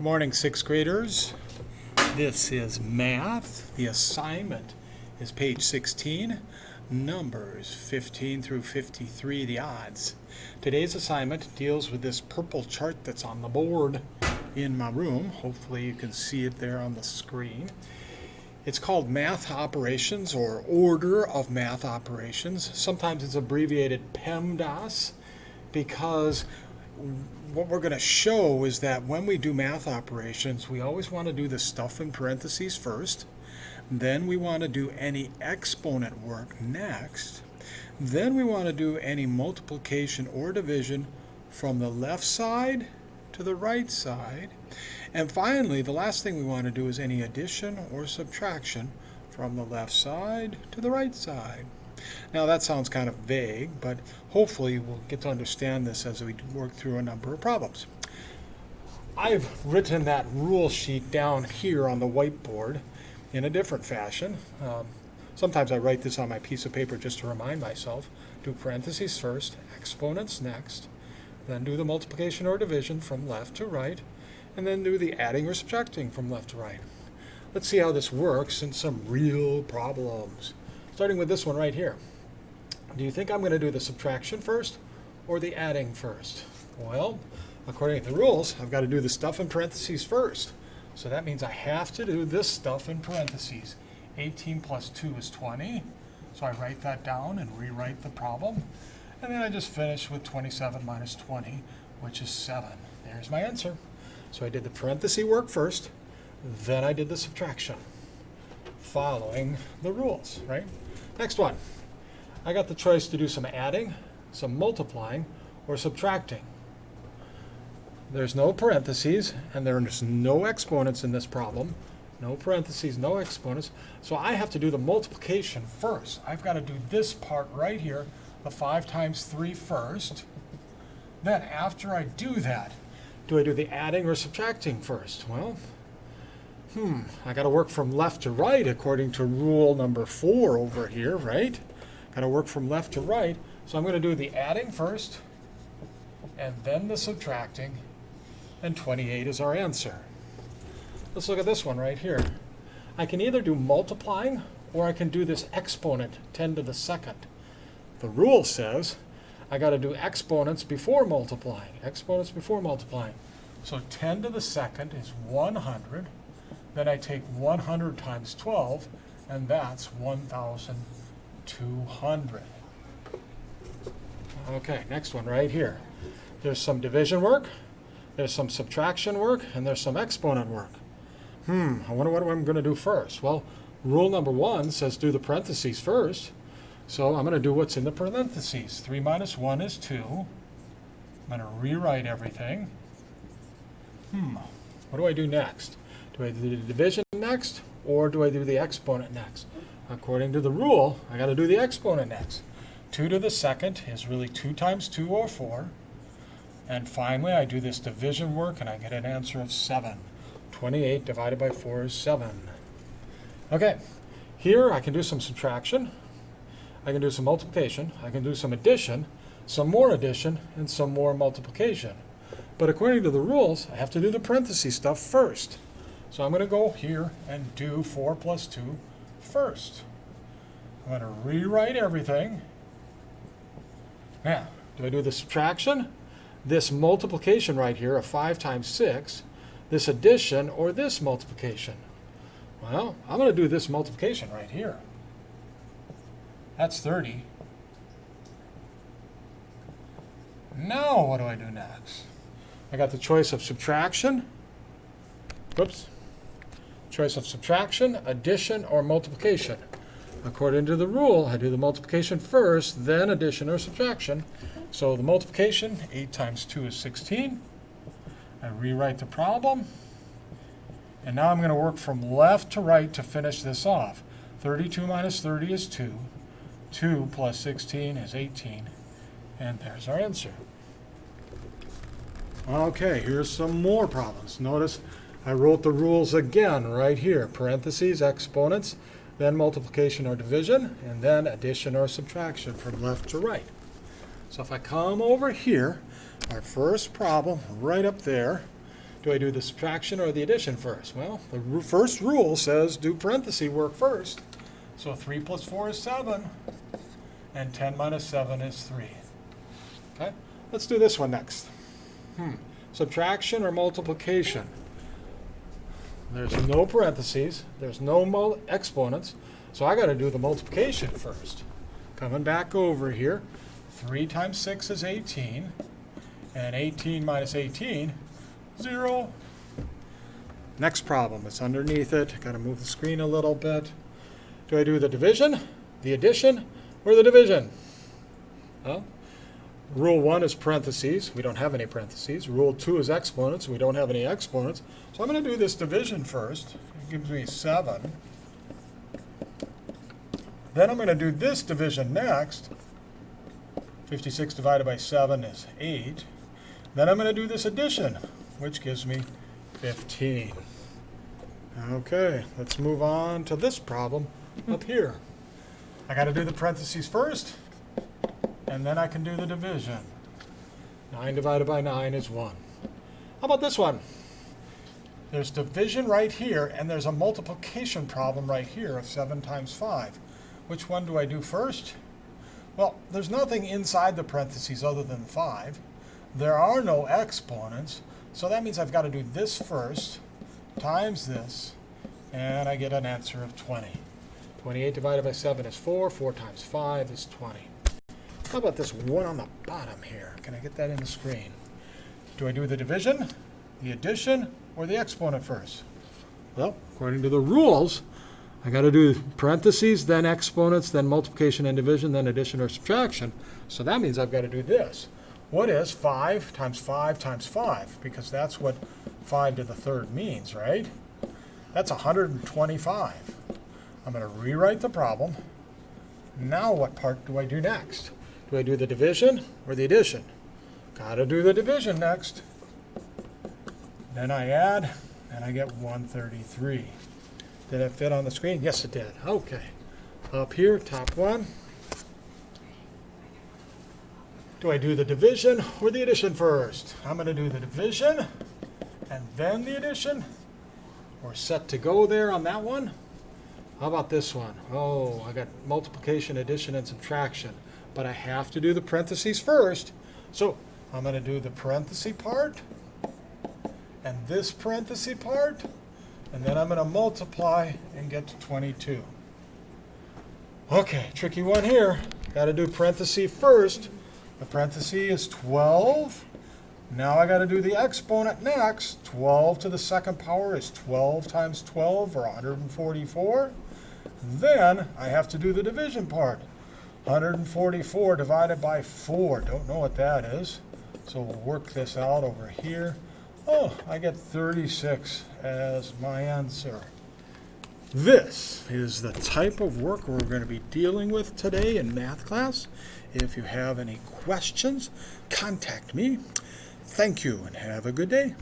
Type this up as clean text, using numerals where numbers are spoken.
Good morning, sixth graders. This is math. The assignment is page 16, numbers 15 through 53, the odds. Today's assignment deals with this purple chart that's on the board in my room. Hopefully you can see it there on the screen. It's called math operations, or order of math operations. Sometimes it's abbreviated PEMDAS, because what we're going to show is that when we do math operations, we always want to do the stuff in parentheses first. Then we want to do any exponent work next. Then we want to do any multiplication or division from the left side to the right side. And finally, the last thing we want to do is any addition or subtraction from the left side to the right side. Now that sounds kind of vague, but hopefully we'll get to understand this as we work through a number of problems. I've written that rule sheet down here on the whiteboard in a different fashion. Sometimes I write this on my piece of paper just to remind myself. Do parentheses first, exponents next, then do the multiplication or division from left to right, and then do the adding or subtracting from left to right. Let's see how this works in some real problems. Starting with this one right here. Do you think I'm going to do the subtraction first or the adding first? Well, according to the rules, I've got to do the stuff in parentheses first. So that means I have to do this stuff in parentheses. 18 plus 2 is 20. So I write that down and rewrite the problem. And then I just finish with 27 minus 20, which is 7. There's my answer. So I did the parenthesis work first, then I did the subtraction, following the rules, right? Next one. I got the choice to do some adding, some multiplying, or subtracting. There's no parentheses, and there's no exponents in this problem. No parentheses, no exponents. So I have to do the multiplication first. I've got to do this part right here, the 5 times 3 first. Then after I do that, do I do the adding or subtracting first? Well, I got to work from left to right according to rule number 4 over here, right? Got to work from left to right. So I'm going to do the adding first, and then the subtracting, and 28 is our answer. Let's look at this one right here. I can either do multiplying, or I can do this exponent, 10 to the second. The rule says I got to do exponents before multiplying. Exponents before multiplying. So 10 to the second is 100. Then I take 100 times 12, and that's 1,200. Okay, next one right here. There's some division work, there's some subtraction work, and there's some exponent work. I wonder what I'm going to do first. Well, rule number 1 says do the parentheses first. So I'm going to do what's in the parentheses. 3 minus 1 is 2. I'm going to rewrite everything. What do I do next? Do I do the division next, or do I do the exponent next? According to the rule, I got to do the exponent next. 2 to the second is really 2 times 2, or 4. And finally, I do this division work, and I get an answer of 7. 28 divided by 4 is 7. Okay, here I can do some subtraction. I can do some multiplication. I can do some addition, some more addition, and some more multiplication. But according to the rules, I have to do the parentheses stuff first. So I'm going to go here and do 4 plus 2 first. I'm going to rewrite everything. Now, do I do the subtraction, this multiplication right here of 5 times 6, this addition, or this multiplication? Well, I'm going to do this multiplication right here. That's 30. Now what do I do next? I got the choice of subtraction. Choice of subtraction, addition, or multiplication. According to the rule, I do the multiplication first, then addition or subtraction. So the multiplication, 8 times 2 is 16. I rewrite the problem. And now I'm going to work from left to right to finish this off. 32 minus 30 is 2. 2 plus 16 is 18. And there's our answer. Okay, here's some more problems. Notice I wrote the rules again right here. Parentheses, exponents, then multiplication or division, and then addition or subtraction from left to right. So if I come over here, our first problem right up there, Do I do the subtraction or the addition first? Well, the first rule says do parenthesis work first. So 3 plus 4 is 7, and 10 minus 7 is 3. Okay, let's do this one next. Subtraction or multiplication? There's no parentheses, there's no exponents, so I got to do the multiplication first. Coming back over here, 3 times 6 is 18, and 18 minus 18, 0. Next problem, it's underneath it. Got to move the screen a little bit. Do I do the division, the addition, or the division? Well, rule 1 is parentheses. We don't have any parentheses. Rule 2 is exponents. We don't have any exponents. So I'm going to do this division first. It gives me 7. Then I'm going to do this division next. 56 divided by 7 is 8. Then I'm going to do this addition, which gives me 15. Okay, let's move on to this problem up here. I got to do the parentheses first, and then I can do the division. 9 divided by 9 is 1. How about this one? There's division right here, and there's a multiplication problem right here of 7 times 5. Which one do I do first? Well, there's nothing inside the parentheses other than 5. There are no exponents, so that means I've got to do this first, times this, and I get an answer of 20. 28 divided by 7 is 4. 4 times 5 is 20. How about this one on the bottom here? Can I get that in the screen? Do I do the division, the addition, or the exponent first? Well, according to the rules, I got to do parentheses, then exponents, then multiplication and division, then addition or subtraction. So that means I've got to do this. What is 5 times 5 times 5? Because that's what 5 to the third means, right? That's 125. I'm going to rewrite the problem. Now what part do I do next? Do I do the division or the addition? Got to do the division next. Then I add, and I get 133. Did it fit on the screen? Yes, it did. Okay. Up here, top one. Do I do the division or the addition first? I'm going to do the division and then the addition. We're set to go there on that one. How about this one? Oh, I got multiplication, addition, and subtraction. But I have to do the parentheses first. So I'm going to do the parenthesis part and this parenthesis part. And then I'm going to multiply and get to 22. Okay, tricky one here. Got to do parenthesis first. The parenthesis is 12. Now I got to do the exponent next. 12 to the second power is 12 times 12, or 144. Then I have to do the division part. 144 divided by 4. Don't know what that is. So we'll work this out over here. Oh, I get 36 as my answer. This is the type of work we're going to be dealing with today in math class. If you have any questions, contact me. Thank you and have a good day.